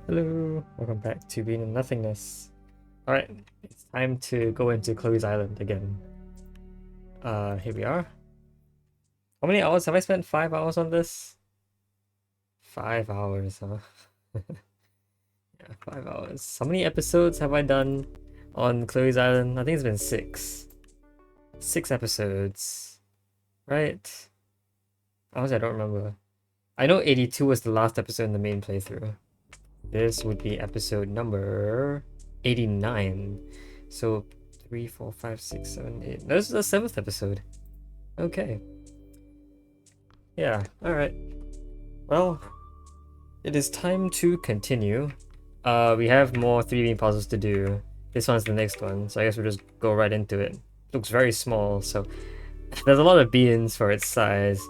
Hello, welcome back to being in Nothingness. Alright, it's time to go into Chloe's Island again. Here we are. How many hours have I spent? 5 hours on this? 5 hours, huh? Yeah, 5 hours. How many episodes have I done on Chloe's Island? I think it's been 6. 6 episodes. Right? Honestly, I don't remember. I know 82 was the last episode in the main playthrough. This would be episode number 89. So 3, 4, 5, 6, 7, 8. This is the 7th episode. Okay. Yeah, alright. Well, it is time to continue. We have more 3D puzzles to do. This one's the next one, so I guess we'll just go right into it. Looks very small, so there's a lot of beans for its size.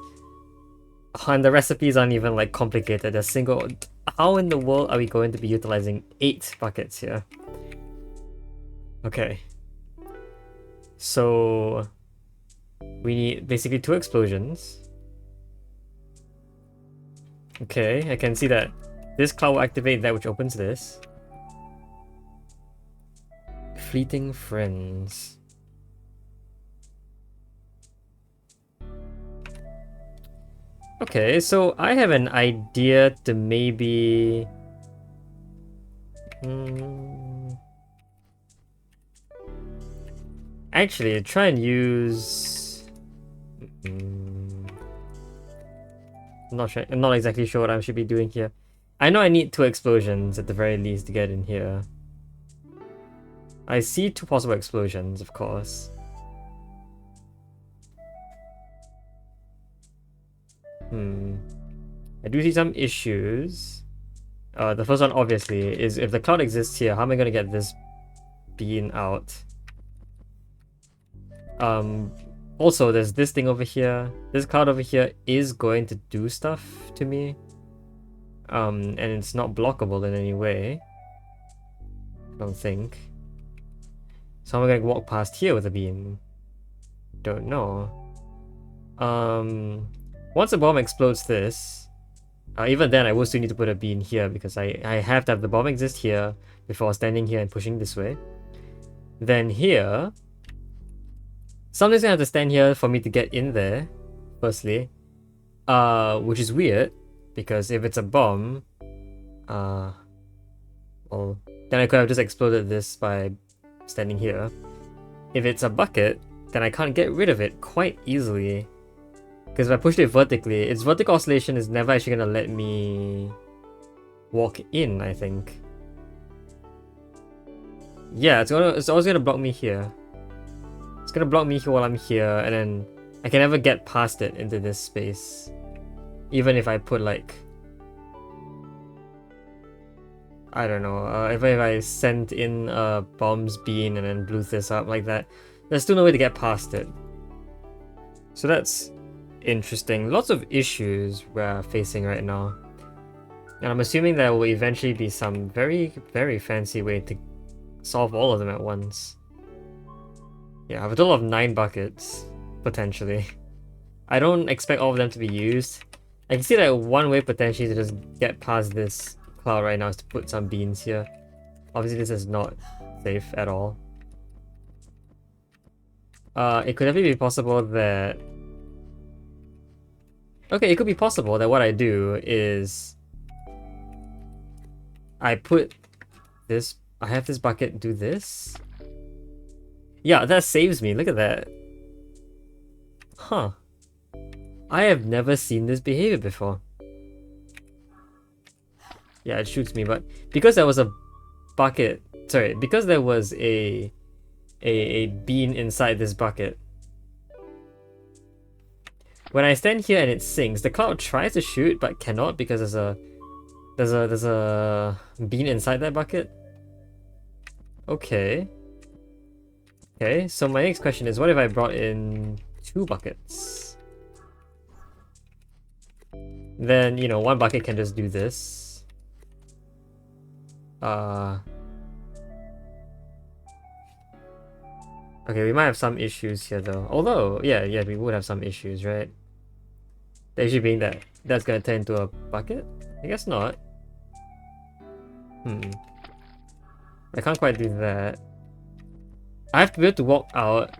And the recipes aren't even like complicated. They're single. How in the world are we going to be utilizing 8 buckets here? Okay. So we need basically 2 explosions. Okay, I can see that this cloud will activate that which opens this. Fleeting friends. Okay, so I have an idea to maybe... Actually, try and use... I'm not exactly sure what I should be doing here. I know I need 2 explosions at the very least to get in here. I see 2 possible explosions, of course. I do see some issues. The first one, obviously, is if the cloud exists here, how am I going to get this bean out? Also, there's this thing over here. This cloud over here is going to do stuff to me. And it's not blockable in any way. I don't think. So I'm going to walk past here with a beam. Don't know. Once a bomb explodes this, even then I will still need to put a beam here because I have to have the bomb exist here before standing here and pushing this way. Then here, something's gonna have to stand here for me to get in there, firstly. Which is weird, because if it's a bomb, well, then I could have just exploded this by standing here. If it's a bucket, then I can't get rid of it quite easily. Because if I pushed it vertically, its vertical oscillation is never actually gonna let me walk in, I think. Yeah, it's always gonna block me here. It's gonna block me here while I'm here, and then I can never get past it into this space. Even if I put like... I don't know, if I sent in a bombs bean and then blew this up like that, there's still no way to get past it. So that's interesting. Lots of issues we're facing right now. And I'm assuming there will eventually be some very, very fancy way to solve all of them at once. Yeah, I have a total of 9 buckets, potentially. I don't expect all of them to be used. I can see that one way potentially to just get past this cloud right now is to put some beans here. Obviously this is not safe at all. It could definitely be possible that... Okay, it could be possible that what I do is I put this... I have this bucket do this. Yeah, that saves me. Look at that. Huh. I have never seen this behavior before. Yeah, it shoots me, but because there was a bucket... Sorry, because there was a bean inside this bucket, when I stand here and it sinks, the cloud tries to shoot but cannot because there's a bean inside that bucket. Okay. Okay, so my next question is, what if I brought in 2 buckets? Then, you know, 1 bucket can just do this. Okay, we might have some issues here though. Although, yeah, we would have some issues, right? The issue being that that's gonna turn into a bucket? I guess not. I can't quite do that. I have to be able to walk out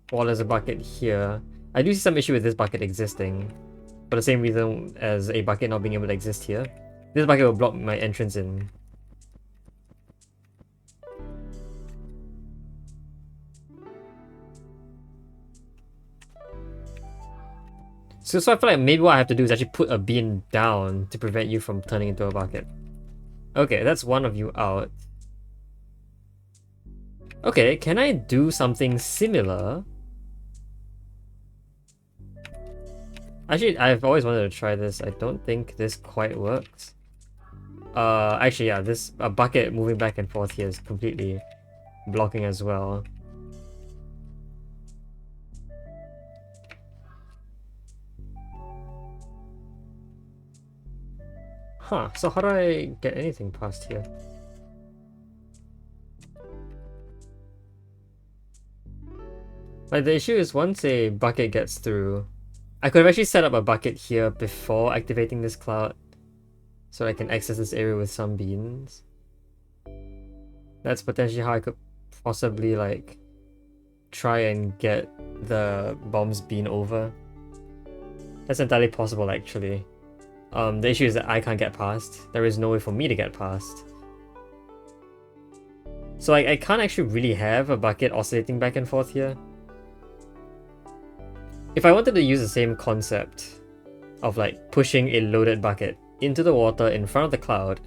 while there's a bucket here. I do see some issue with this bucket existing, for the same reason as a bucket not being able to exist here. This bucket will block my entrance in. So I feel like maybe what I have to do is actually put a bean down to prevent you from turning into a bucket. Okay, that's one of you out. Okay, can I do something similar? Actually, I've always wanted to try this. I don't think this quite works. Actually, yeah, this bucket moving back and forth here is completely blocking as well. Huh, so how do I get anything past here? Like, the issue is once a bucket gets through, I could have actually set up a bucket here before activating this cloud, so I can access this area with some beans. That's potentially how I could possibly, like, try and get the bomb's bean over. That's entirely possible, actually. The issue is that I can't get past. There is no way for me to get past. So I can't actually really have a bucket oscillating back and forth here. If I wanted to use the same concept of like pushing a loaded bucket into the water in front of the cloud,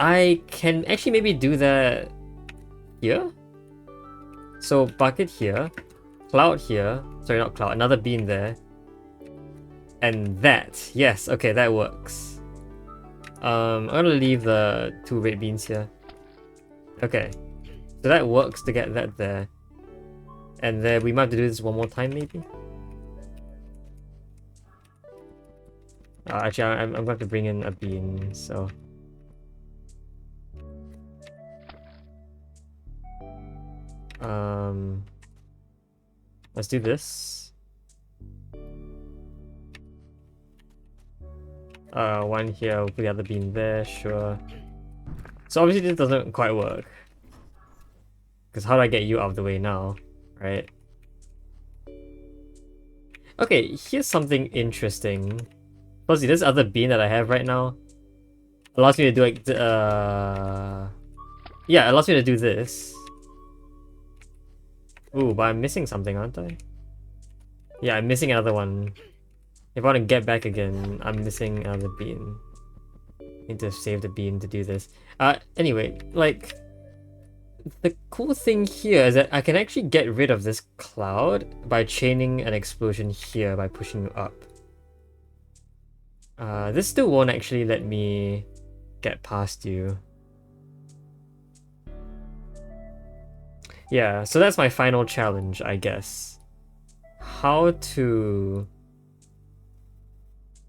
I can actually maybe do that here. So bucket here, cloud here, sorry, not cloud, another bean there. And that, yes, okay, that works. I'm gonna leave the 2 red beans here. Okay, so that works to get that there. And then we might have to do this one more time, maybe? Actually, I'm going to have to bring in a bean, so... Let's do this. One here, we'll put the other bean there, sure. So obviously this doesn't quite work. Because how do I get you out of the way now, right? Okay, here's something interesting. Firstly, this other bean that I have right now allows me to do like, yeah, it allows me to do this. Ooh, but I'm missing something, aren't I? Yeah, I'm missing another one. If I want to get back again, I'm missing another bean. Need to save the bean to do this. Anyway, like, the cool thing here is that I can actually get rid of this cloud by chaining an explosion here by pushing you up. This still won't actually let me get past you. Yeah, so that's my final challenge, I guess. How to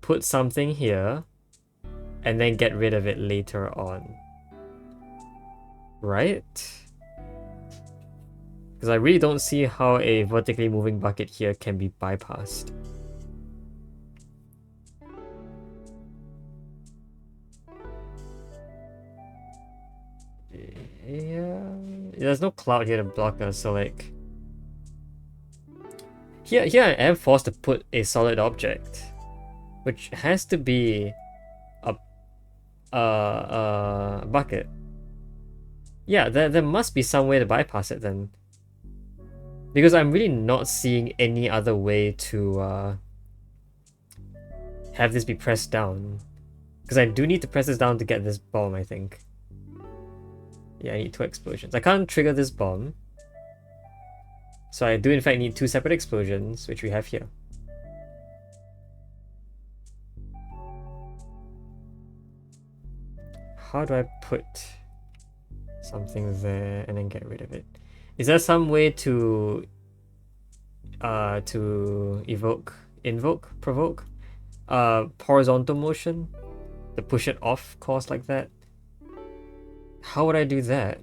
put something here and then get rid of it later on. Right? Because I really don't see how a vertically moving bucket here can be bypassed. Yeah, there's no cloud here to block us, so like... Here I am forced to put a solid object, which has to be a bucket. Yeah, there must be some way to bypass it then. Because I'm really not seeing any other way to have this be pressed down. Because I do need to press this down to get this bomb, I think. Yeah, I need 2 explosions. I can't trigger this bomb. So I do in fact need 2 separate explosions, which we have here. How do I put something there and then get rid of it? Is there some way to provoke horizontal motion to push it off course like that? How would I do that?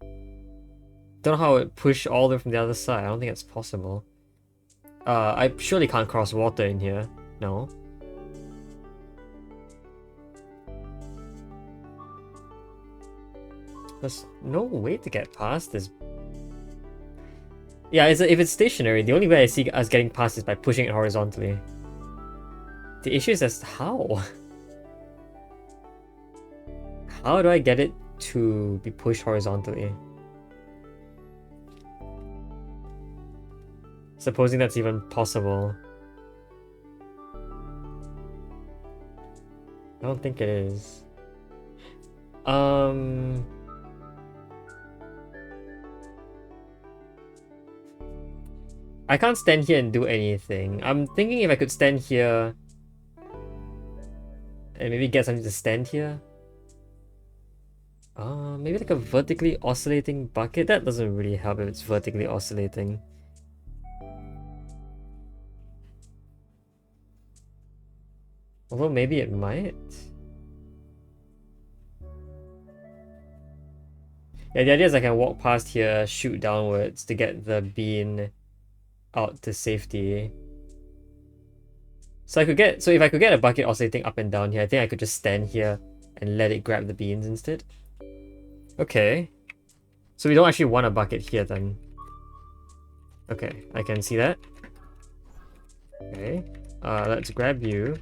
Don't know how it push all the way from the other side. I don't think it's possible. I surely can't cross water in here. No. There's no way to get past this. Yeah, if it's stationary, the only way I see us getting past is by pushing it horizontally. The issue is as how? How do I get it to be pushed horizontally? Supposing that's even possible. I don't think it is. I can't stand here and do anything. I'm thinking if I could stand here and maybe get something to stand here. Maybe like a vertically oscillating bucket? That doesn't really help if it's vertically oscillating. Although maybe it might. Yeah, the idea is I can walk past here, shoot downwards to get the bean out to safety. So if I could get a bucket oscillating up and down here, I think I could just stand here and let it grab the beans instead. Okay. So we don't actually want a bucket here then. Okay, I can see that. Okay. Let's grab you.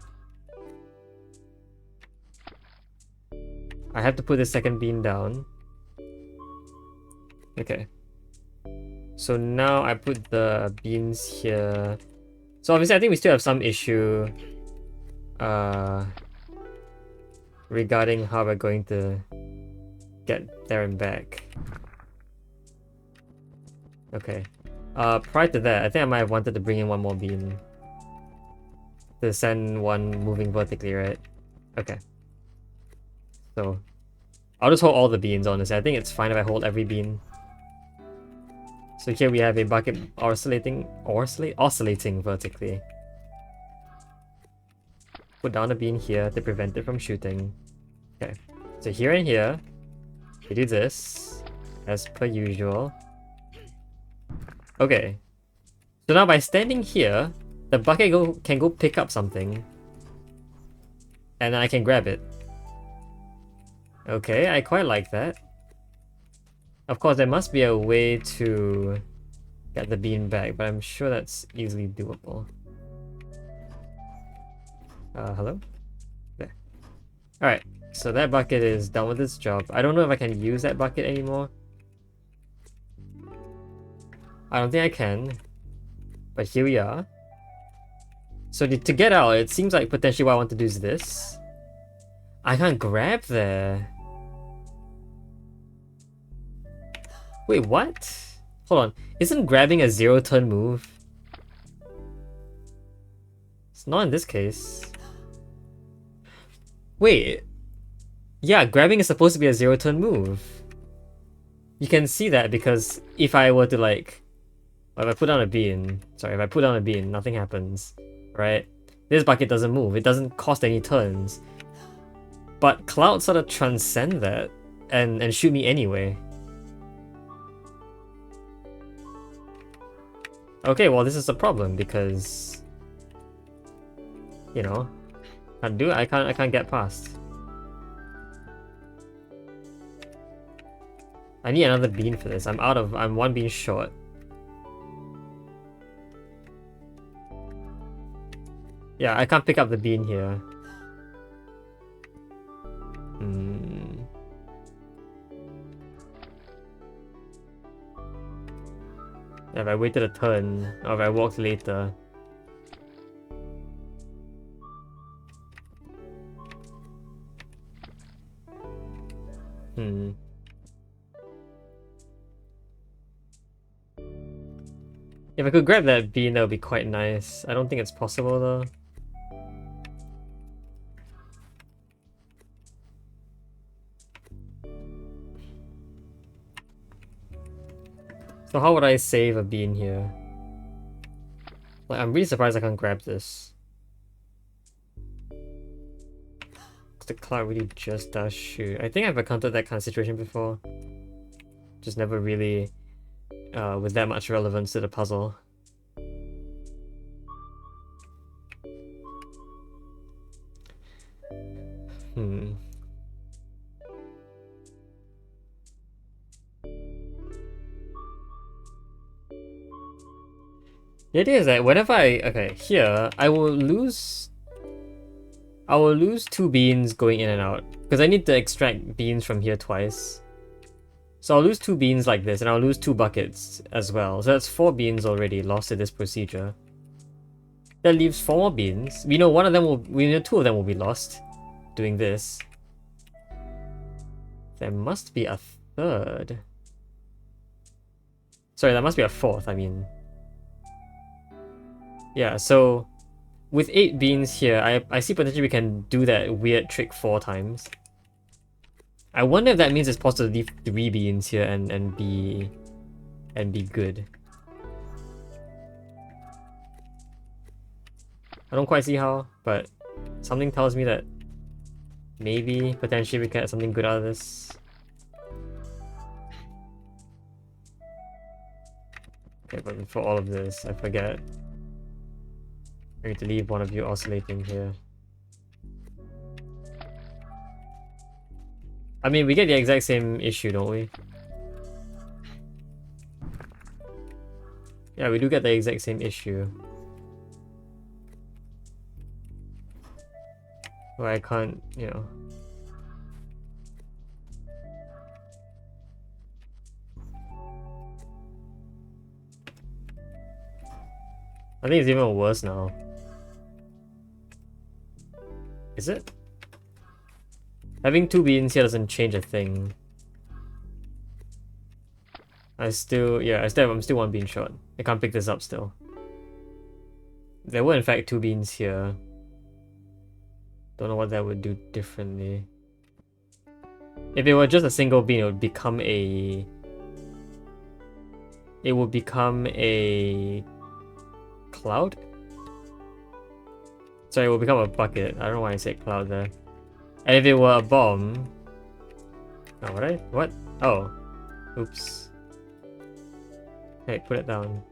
I have to put the second bean down. Okay. So now I put the beans here. So obviously I think we still have some issue regarding how we're going to get there and back. Okay. Prior to that, I think I might have wanted to bring in one more bean. To send one moving vertically, right? Okay. So I'll just hold all the beans, honestly. I think it's fine if I hold every bean. So here we have a bucket oscillating vertically. Put down a bean here to prevent it from shooting. Okay. So here and here, we do this as per usual. Okay. So now by standing here, the bucket can go pick up something. And I can grab it. Okay, I quite like that. Of course, there must be a way to get the bean back, but I'm sure that's easily doable. Hello? There. Alright, so that bucket is done with its job. I don't know if I can use that bucket anymore. I don't think I can. But here we are. So to get out, it seems like potentially what I want to do is this. I can't grab there. Wait, what? Hold on. Isn't grabbing a 0-turn move? It's not in this case. Wait. Yeah, grabbing is supposed to be a 0-turn move. You can see that because if I were to like... If I put down a bean... Sorry, if I put down a bean, nothing happens. Right? This bucket doesn't move. It doesn't cost any turns. But Cloud sort of transcend that and shoot me anyway. Okay, well this is a problem because you know, I can't get past. I need another bean for this. I'm one bean short. Yeah, I can't pick up the bean here. If I waited a turn, or if I walked later. If I could grab that bean, that would be quite nice. I don't think it's possible though. So how would I save a bean here? Like, I'm really surprised I can't grab this. The cloud really just does shoot. I think I've encountered that kind of situation before. Just never really with that much relevance to the puzzle. The idea is that whenever okay, here, I will lose 2 beans going in and out. Because I need to extract beans from here twice. So I'll lose 2 beans like this, and I'll lose 2 buckets as well. So that's 4 beans already lost to this procedure. That leaves 4 more beans. We know 2 of them will be lost doing this. There must be a third. Sorry, that must be a fourth, I mean. Yeah, so with 8 beans here, I see potentially we can do that weird trick 4 times. I wonder if that means it's possible to leave 3 beans here and be good. I don't quite see how, but something tells me that maybe potentially we can get something good out of this. Okay, but for all of this, I forget. I need to leave one of you oscillating here. I mean, we get the exact same issue, don't we? Yeah, we do get the exact same issue. Where I can't, you know. I think it's even worse now. Is it? Having 2 beans here doesn't change a thing. I'm still 1 bean short. I can't pick this up still. There were in fact 2 beans here. Don't know what that would do differently. If it were just a single bean, it would become a... It would become a... cloud? Sorry, it will become a bucket. I don't know why I said cloud there. And if it were a bomb... Oh, what? Oh. Oops. Hey, put it down.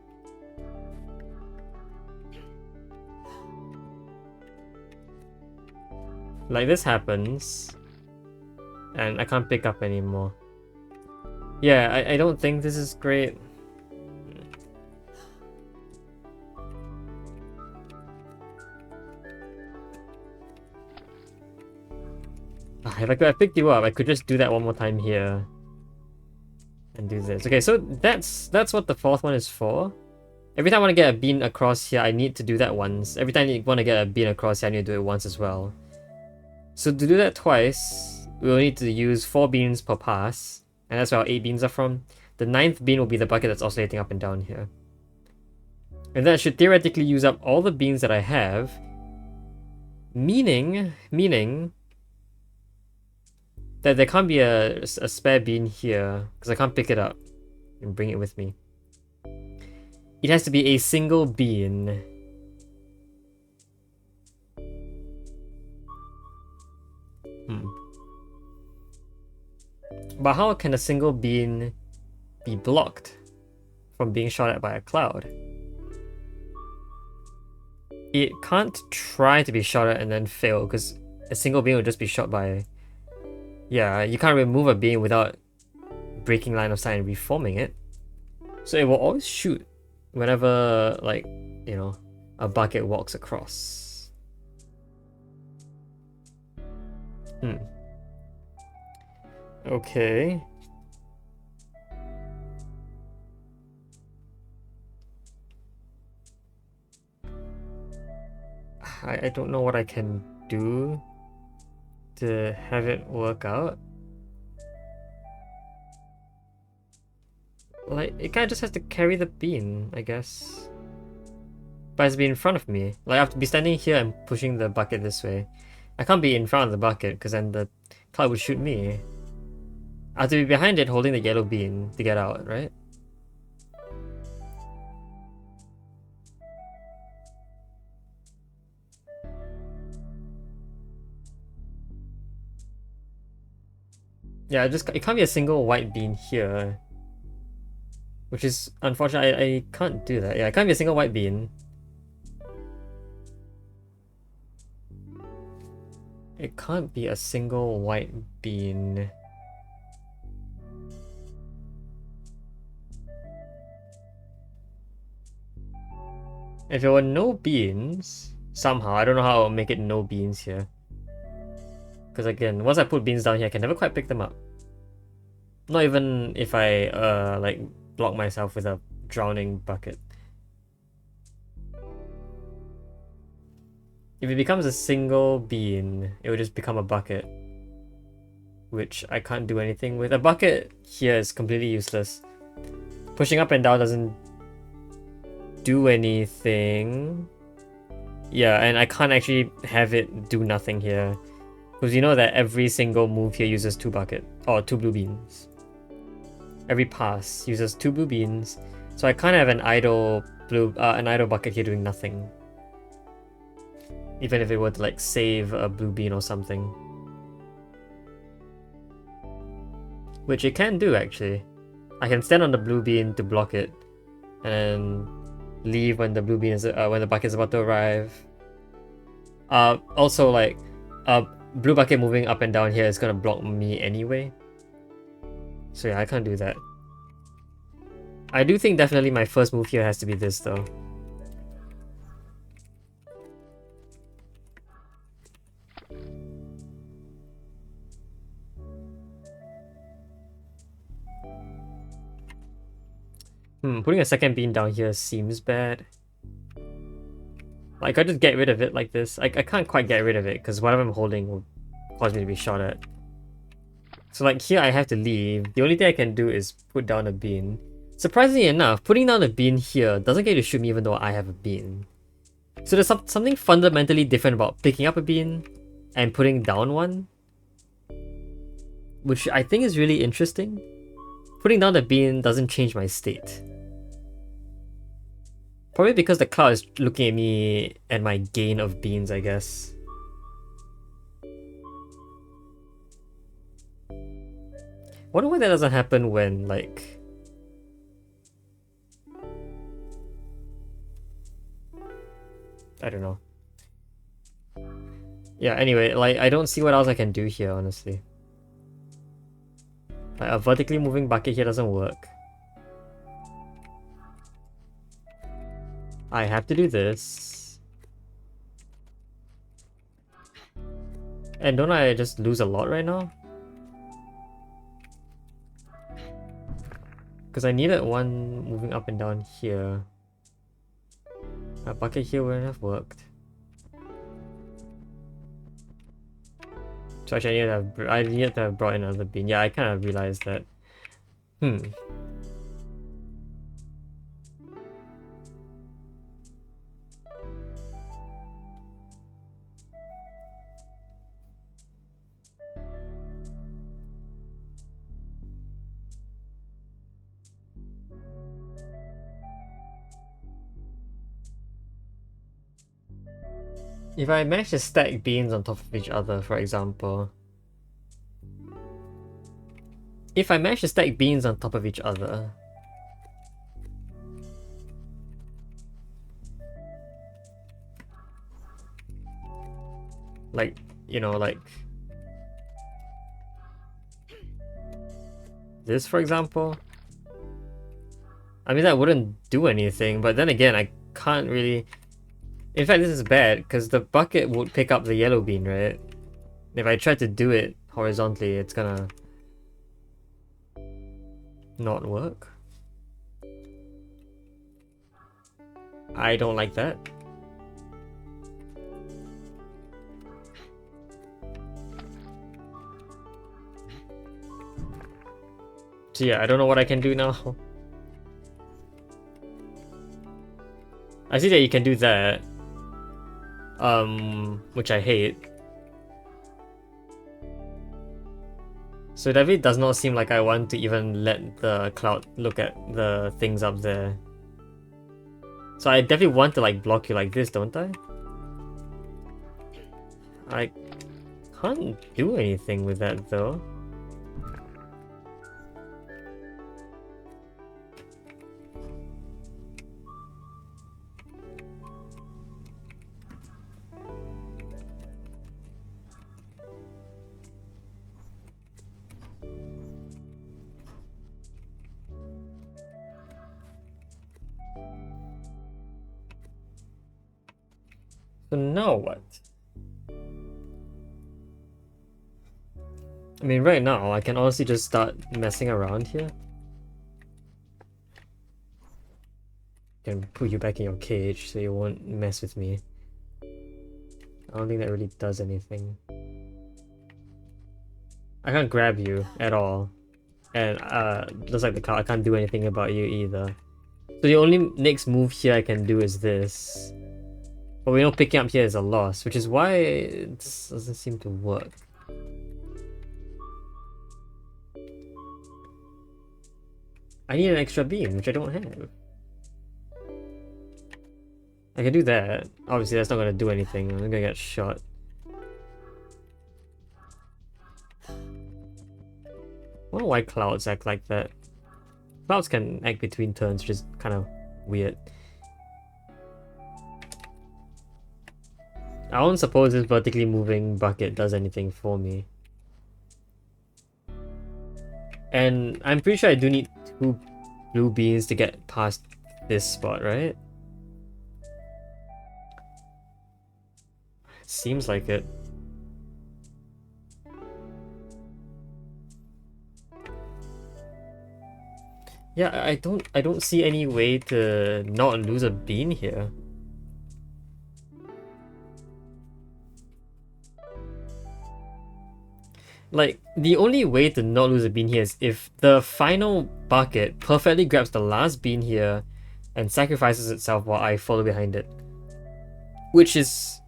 Like this happens. And I can't pick up anymore. Yeah, I don't think this is great. If I could have picked you up, I could just do that one more time here. And do this. Okay, so that's what the 4th one is for. Every time I want to get a bean across here, I need to do that once. Every time I want to get a bean across here, I need to do it once as well. So to do that twice, we'll need to use 4 beans per pass. And that's where our 8 beans are from. The 9th bean will be the bucket that's oscillating up and down here. And that should theoretically use up all the beans that I have. Meaning that there can't be a spare bean here, because I can't pick it up and bring it with me. It has to be a single bean. But how can a single bean be blocked from being shot at by a cloud? It can't try to be shot at and then fail, because a single bean will just be shot by... Yeah, you can't remove a bean without breaking line of sight and reforming it. So it will always shoot whenever, like, you know, a bucket walks across. Okay. I don't know what I can do to have it work out. Like, it kind of just has to carry the bean, I guess. But it has to be in front of me. Like, I have to be standing here and pushing the bucket this way. I can't be in front of the bucket, because then the cloud would shoot me. I have to be behind it holding the yellow bean to get out, right? Yeah, it can't be a single white bean here. Which is unfortunate. I can't do that. Yeah, it can't be a single white bean. It can't be a single white bean. If there were no beans, somehow, I don't know how I'll make it no beans here. Because again, once I put beans down here, I can never quite pick them up. Not even if I, like, block myself with a drowning bucket. If it becomes a single bean, it will just become a bucket. Which I can't do anything with. A bucket here is completely useless. Pushing up and down doesn't do anything. Yeah, and I can't actually have it do nothing here. Because you know that every single move here uses 2 bucket, or 2 blue beans. Every pass uses 2 blue beans. So I can't have an idle bucket here doing nothing. Even if it were to like save a blue bean or something. Which it can do actually. I can stand on the blue bean to block it. And leave when the blue bean is when the bucket is about to arrive. Also like blue bucket moving up and down here is gonna block me anyway. So yeah, I can't do that. I do think definitely my first move here has to be this though. Putting a second bean down here seems bad. Like, I just get rid of it like this. I can't quite get rid of it, because whatever I'm holding will cause me to be shot at. So like, here I have to leave. The only thing I can do is put down a bean. Surprisingly enough, putting down a bean here doesn't get you to shoot me even though I have a bean. So there's something fundamentally different about picking up a bean and putting down one. Which I think is really interesting. Putting down the bean doesn't change my state. Probably because the cloud is looking at me and my gain of beans, I guess. Wonder why that doesn't happen when, like... I don't know. Yeah, anyway, like, I don't see what else I can do here, honestly. Like, a vertically moving bucket here doesn't work. I have to do this. And don't I just lose a lot right now? Because I needed one moving up and down here. A bucket here wouldn't have worked. So actually I needed to have brought in another bean. Yeah, I kind of realized that. If I manage to stack beans on top of each other, for example. If I manage to stack beans on top of each other. Like, you know, like... this, for example. I mean, that wouldn't do anything, but then again, I can't really... In fact, this is bad, because the bucket would pick up the yellow bean, right? If I try to do it horizontally, it's gonna... not work. I don't like that. So yeah, I don't know what I can do now. I see that you can do that. Which I hate. So it definitely does not seem like I want to even let the cloud look at the things up there. So I definitely want to like block you like this, don't I? I can't do anything with that though. So now what? I mean, right now, I can honestly just start messing around here. Can put you back in your cage so you won't mess with me. I don't think that really does anything. I can't grab you at all. And just like the car, I can't do anything about you either. So the only next move here I can do is this. But we know picking up here is a loss, which is why it doesn't seem to work. I need an extra beam, which I don't have. I can do that. Obviously, that's not gonna do anything. I'm gonna get shot. I wonder why clouds act like that. Clouds can act between turns, which is kind of weird. I don't suppose this vertically moving bucket does anything for me. And I'm pretty sure I do need 2 blue beans to get past this spot, right? Seems like it. Yeah, I don't see any way to not lose a bean here. Like, the only way to not lose a bean here is if the final bucket perfectly grabs the last bean here and sacrifices itself while I follow behind it. Which is...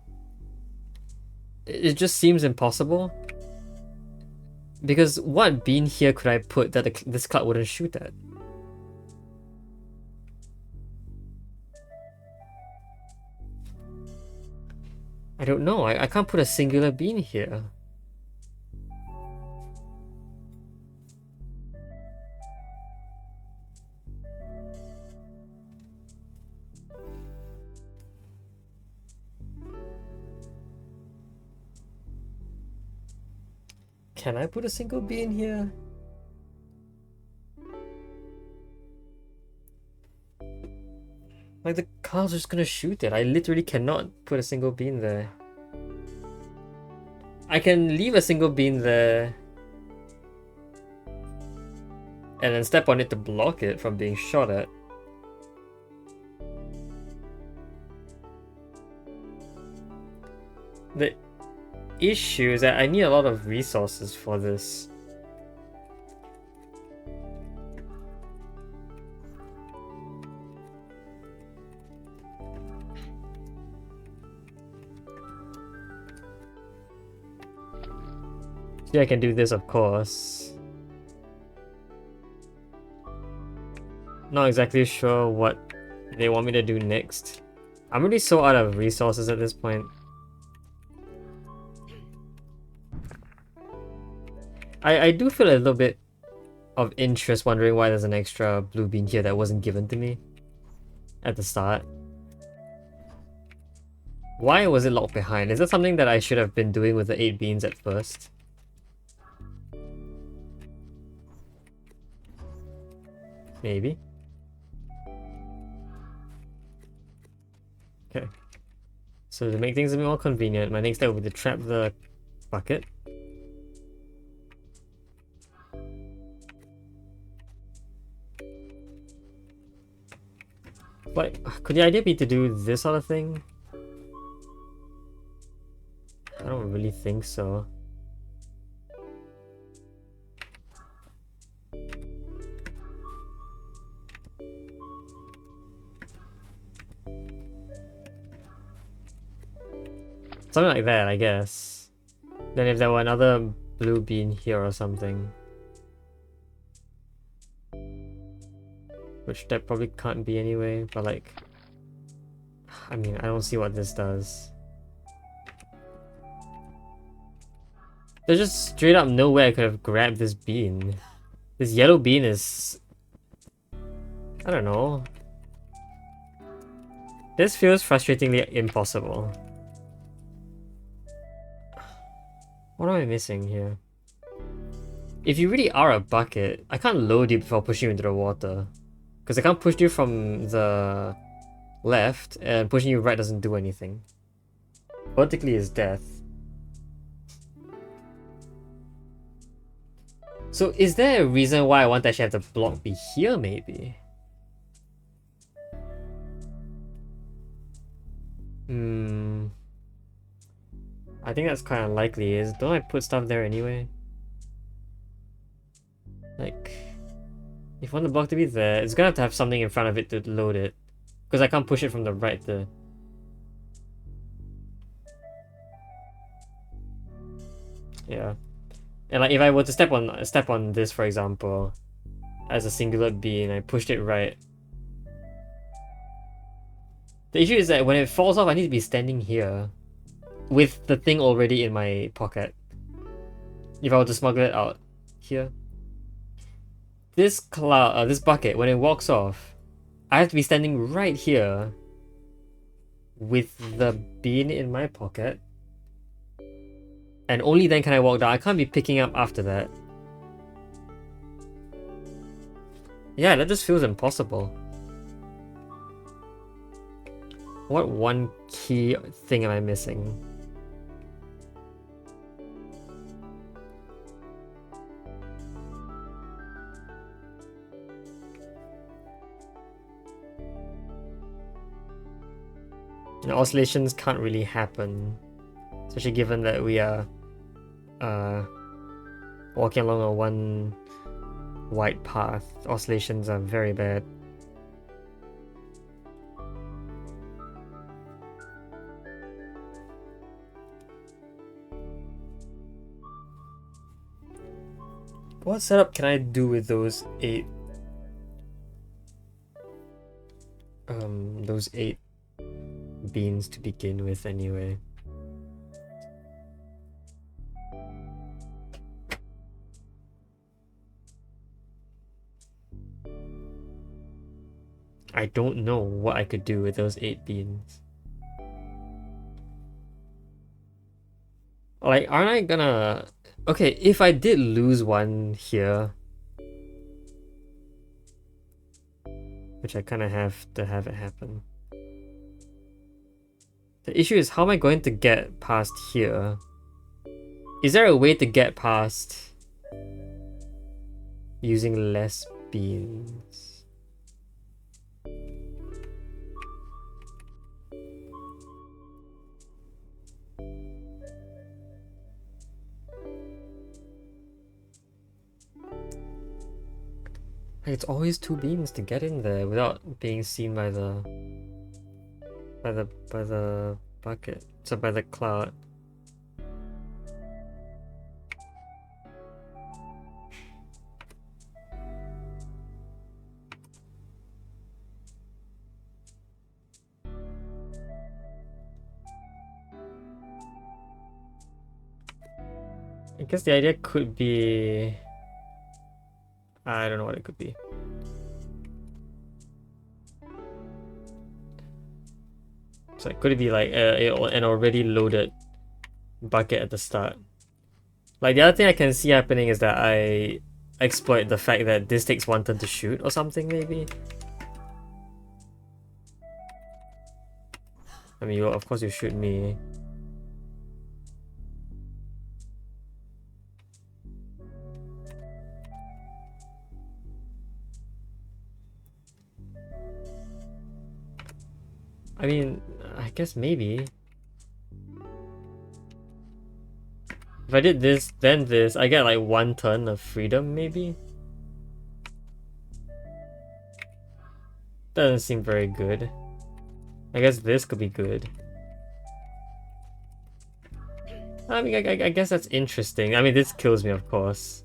it just seems impossible. Because what bean here could I put that this cloud wouldn't shoot at? I don't know, I can't put a singular bean here. Can I put a single bean here? Like, the cloud's just gonna shoot it. I literally cannot put a single bean there. I can leave a single bean there and then step on it to block it from being shot at. The issue is that I need a lot of resources for this. Yeah, I can do this, of course. Not exactly sure what they want me to do next. I'm really so out of resources at this point. I do feel a little bit of interest wondering why there's an extra blue bean here that wasn't given to me at the start. Why was it locked behind? Is that something that I should have been doing with the 8 beans at first? Maybe. Okay. So to make things a bit more convenient, my next step will be to trap the bucket. But could the idea be to do this sort of thing? I don't really think so. Something like that, I guess. Then if there were another blue bean here or something. Which that probably can't be anyway, but like... I mean, I don't see what this does. There's just straight up no way I could have grabbed this bean. This yellow bean is... I don't know. This feels frustratingly impossible. What am I missing here? If you really are a bucket, I can't load you before pushing you into the water. Because I can't push you from the left, and pushing you right doesn't do anything. vertically is death. So is there a reason why I want to actually have the block be here, maybe? I think that's quite unlikely. Don't I put stuff there anyway? Like, if I want the block to be there, it's gonna have to have something in front of it to load it. Because I can't push it from the right to... Yeah. And like if I were to step on this, for example, as a singular being, I pushed it right. The issue is that when it falls off, I need to be standing here with the thing already in my pocket. If I were to smuggle it out here. This cloud, this bucket, when it walks off, I have to be standing right here with the bean in my pocket. And only then can I walk down. I can't be picking up after that. Yeah, that just feels impossible. What one key thing am I missing? You know, oscillations can't really happen, especially given that we are walking along a one white path. Oscillations are very bad. What setup can I do with those eight beans to begin with anyway? I don't know what I could do with those 8 beans. Like, aren't I gonna... Okay, if I did lose one here, which I kind of have to have it happen. The issue is, how am I going to get past here? Is there a way to get past using less beans? It's always 2 beans to get in there without being seen by the bucket. So by the cloud. I guess the idea could be... I don't know what it could be. So could it be like an already loaded bucket at the start? Like the other thing I can see happening is that I exploit the fact that this takes 1 turn to shoot or something maybe. I mean, of course you shoot me. I mean, I guess maybe. If I did this, then this, I get like 1 turn of freedom, maybe? Doesn't seem very good. I guess this could be good. I mean, I guess that's interesting. I mean, this kills me, of course.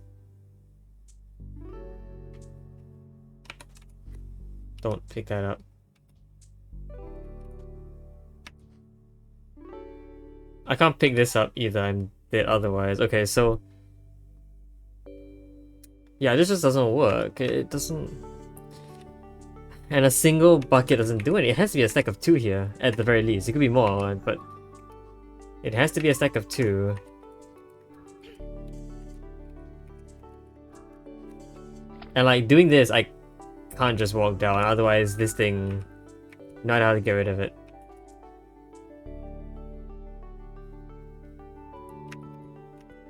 Don't pick that up. I can't pick this up either, I'm dead otherwise. Okay, so... yeah, this just doesn't work. It doesn't... And a single bucket doesn't do anything. It has to be a stack of 2 here, at the very least. It could be more, but... it has to be a stack of 2. And like, doing this, I can't just walk down, otherwise this thing... not how to get rid of it.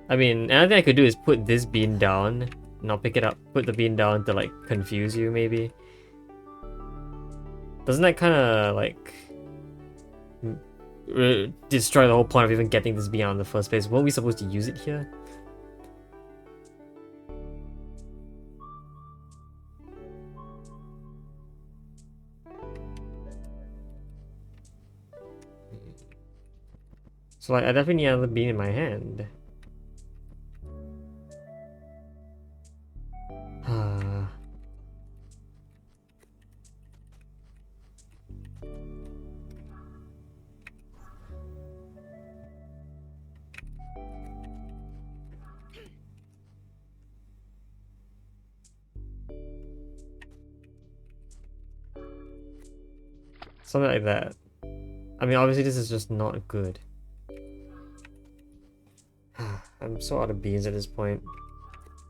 I mean, another thing I could do is put this bean down, not pick it up. Put the bean down to like confuse you, maybe. Doesn't that kind of like destroy the whole point of even getting this bean out in the first place? Weren't we supposed to use it here? So like, I definitely need another bean in my hand. Something like that. I mean, obviously this is just not good. I'm so out of beans at this point.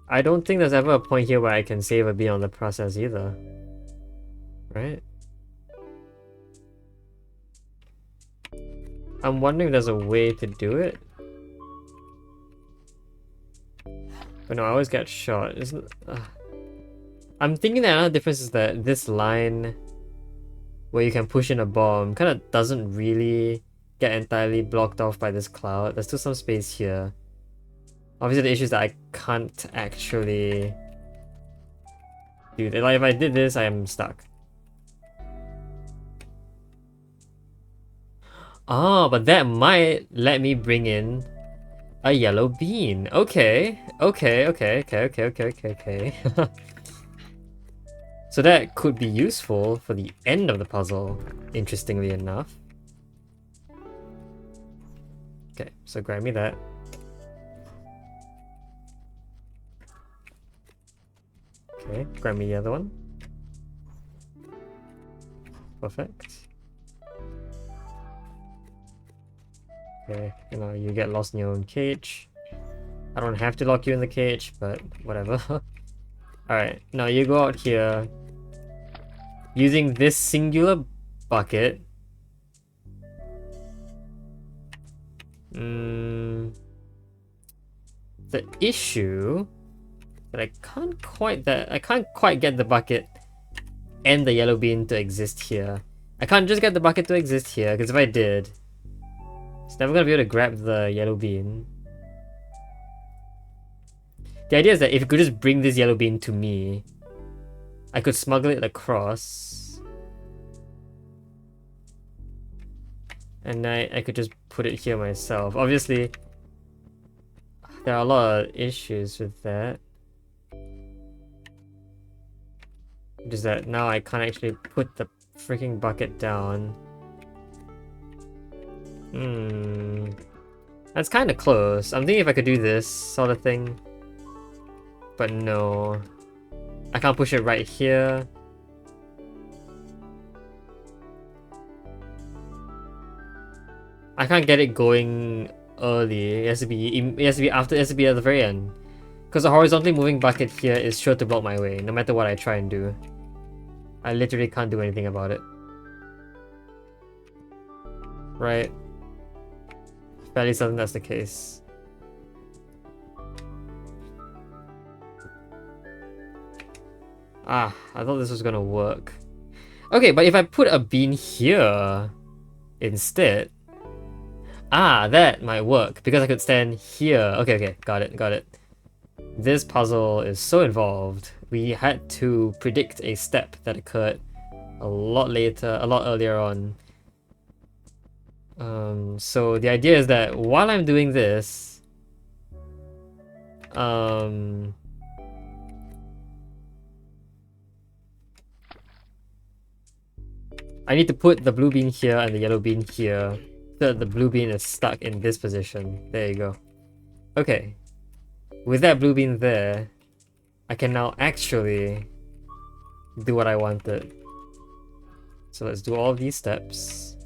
I don't think there's ever a point here where I can save a bean on the process either. Right? I'm wondering if there's a way to do it. But no, I always get shot. Isn't I'm thinking that another difference is that this line where you can push in a bomb kind of doesn't really get entirely blocked off by this cloud. There's still some space here. Obviously the issue is that I can't actually do that. Like if I did this, I am stuck. Oh, but that might let me bring in a yellow bean. Okay. So that could be useful for the end of the puzzle, interestingly enough. Okay, so grab me that. Okay, grab me the other one. Perfect. Okay, you know, you get lost in your own cage. I don't have to lock you in the cage, but whatever. Alright, now you go out here using this singular bucket. The issue that I can't quite get the bucket and the yellow bean to exist here. I can't just get the bucket to exist here, because if I did, it's never gonna be able to grab the yellow bean. The idea is that if you could just bring this yellow bean to me, I could smuggle it across. And I could just put it here myself. Obviously, there are a lot of issues with that. Just that now I can't actually put the freaking bucket down. That's kind of close. I'm thinking if I could do this sort of thing. But no. I can't push it right here. I can't get it going early. It has to be after, it has to be at the very end. Because the horizontally moving bucket here is sure to block my way, no matter what I try and do. I literally can't do anything about it. Right? Fairly certain that's the case. Ah, I thought this was gonna work. Okay, but if I put a bean here instead... Ah, that might work, because I could stand here. Okay, got it. This puzzle is so involved. We had to predict a step that occurred a lot earlier on. So the idea is that while I'm doing this, I need to put the blue bean here and the yellow bean here. So the blue bean is stuck in this position. There you go. Okay. With that blue bean there, I can now actually do what I wanted. So let's do all of these steps.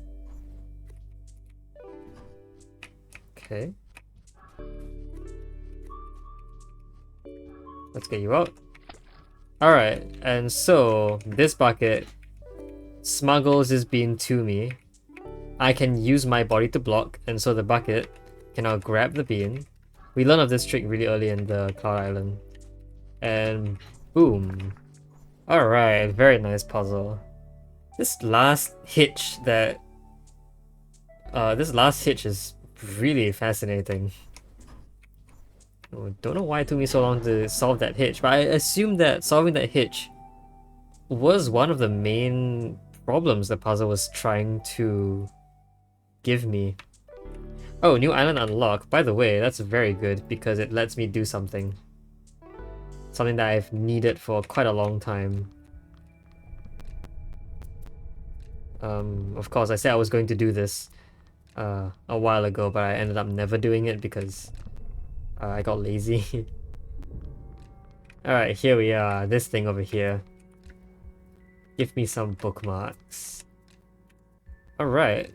Okay. Let's get you out. Alright, and so this bucket smuggles this bean to me. I can use my body to block, and so the bucket can now grab the bean. We learned of this trick really early in the Cloud Island. And boom. Alright, very nice puzzle. This last hitch is really fascinating. Don't know why it took me so long to solve that hitch, but I assume that solving that hitch was one of the main problems the puzzle was trying to give me. Oh, new island unlocked. By the way, that's very good because it lets me do something. Something that I've needed for quite a long time. Of course, I said I was going to do this a while ago, but I ended up never doing it because I got lazy. Alright, here we are. This thing over here. Give me some bookmarks. Alright.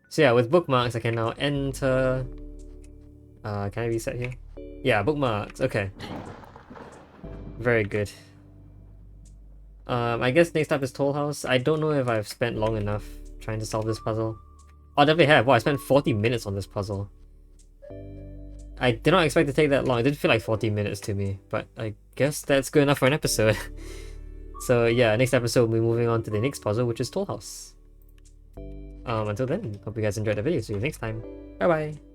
So yeah, with bookmarks I can now enter... can I reset here? Yeah, bookmarks. Okay. Very good. I guess next up is Toll House. I don't know if I've spent long enough trying to solve this puzzle. Oh, I definitely have. Wow, I spent 40 minutes on this puzzle. I did not expect to take that long. It didn't feel like 40 minutes to me, but I guess that's good enough for an episode. So yeah, next episode we'll be moving on to the next puzzle, which is Toll House. Until then, hope you guys enjoyed the video. See you next time. Bye bye.